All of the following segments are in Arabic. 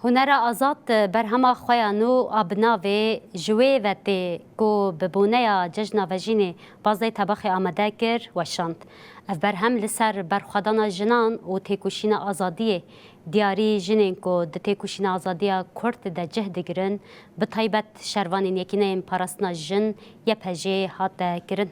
هنر آزاد برهما خویانو آبناوی جوی و تی کو ببونه جشن وجین بازده طبخ آمده کر و شاند. اف برهم لسر برخوادان جنان و تیکوشین آزادی دیاری جنین کو د تیکوشین آزادی کرد د جهد گرن به طیبت شروانین یکینه پاراسنا جن یپجه هات گرن.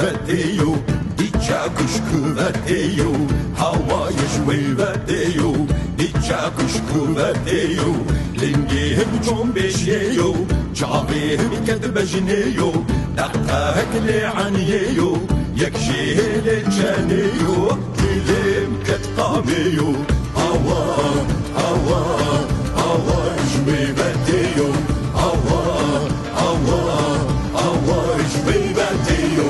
Vedeyo, diçakuş kuvveteyo, havaya vedeyo, diçakuş kuvveteyo, lingihim çom beşyeyo, çavihim kedbejneyo, daqtak li'aniyeyo, yekşeyle çaneyo, dilim ketqameyo, hava, hava, hava vedeyo, hava, hava, hava vedeyo.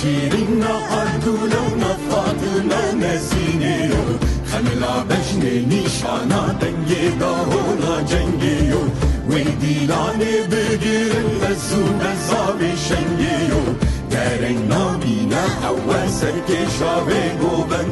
شيرين عدولة ونفاطمة نسينيو خملا بجني نشانا دنجي دهولا جنجيو ويديلاني بجير بزو بزاوي شنجيو دارين نامينا حواسك شابي قوبن